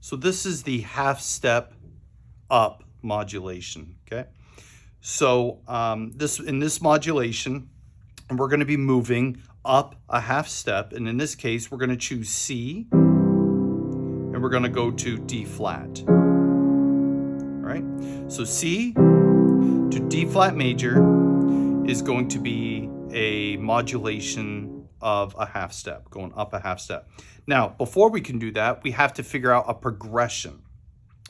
So this is the half step up modulation, okay? So in this modulation, we're going to be moving up a half step, and in this case, we're going to choose C, and we're going to go to D flat. All right, so C to D flat major is going to be a modulation of a half step, going up a half step. Now, before we can do that, we have to figure out a progression.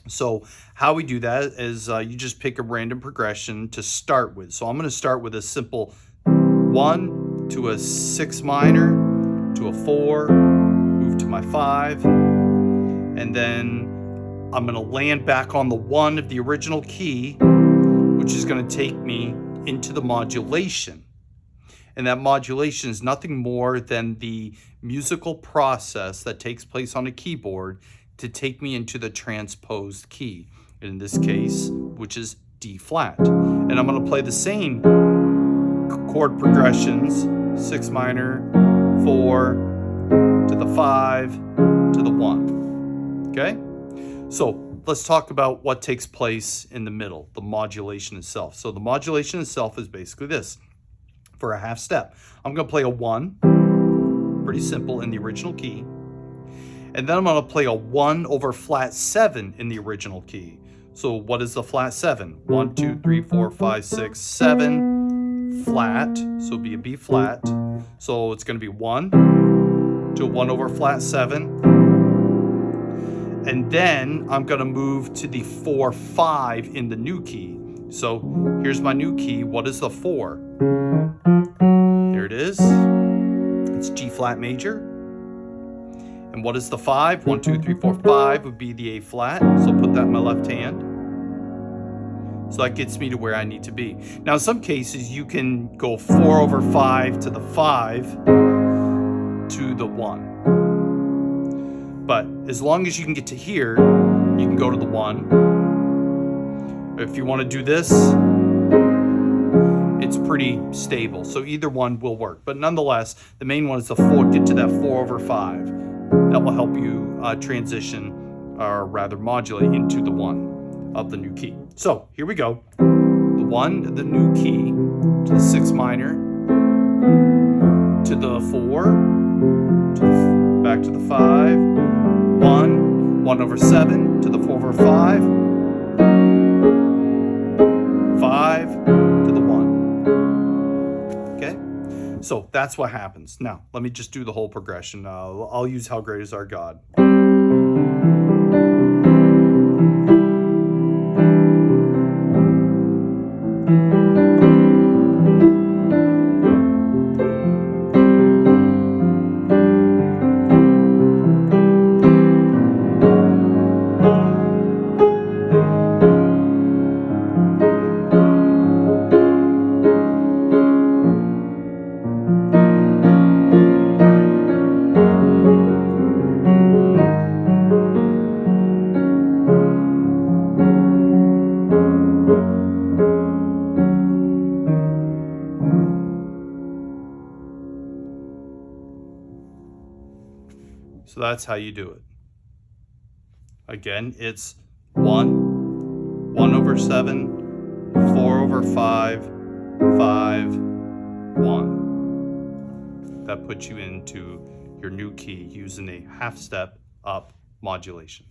So how we do that is you just pick a random progression to start with. So I'm going to start with a simple 1 to a 6 minor to a 4, move to my 5, and then I'm going to land back on the 1 of the original key, which is going to take me into the modulation. And that modulation is nothing more than the musical process that takes place on a keyboard to take me into the transposed key, in this case, which is D flat. And I'm going to play the same chord progressions, 6 minor, 4, to the 5, to the 1. Okay? So let's talk about what takes place in the middle, the modulation itself. So the modulation itself is basically this. For a half step, I'm going to play a 1, pretty simple, in the original key. And then I'm going to play a 1 over flat 7 in the original key. So what is the flat 7? 1, 2, 3, 4, 5, 6, 7, flat. So it'll be a B flat. So it's going to be 1 to a 1 over flat 7. And then I'm going to move to the 4, 5 in the new key. So here's my new key. What is the 4? There it is. It's G flat major. And what is the 5? 1, 2, 3, 4, 5 would be the A flat. So put that in my left hand. So that gets me to where I need to be. Now, in some cases, you can go 4 over 5 to the 5 to the 1. But as long as you can get to here, you can go to the 1. If you want to do this, it's pretty stable. So either one will work. But nonetheless, the main one is the 4, get to that 4 over 5. That will help you transition, or rather modulate, into the 1 of the new key. So here we go. The 1, the new key, to the 6 minor, to the 4, back to the 5, 1, 1 over 7, to the 4 over 5, 5, to the 1. Okay? So that's what happens. Now, let me just do the whole progression. I'll use How Great Is Our God. So that's how you do it. Again, it's 1, 1 over 7, 4 over 5, 5, 1. That puts you into your new key using a half step up modulation.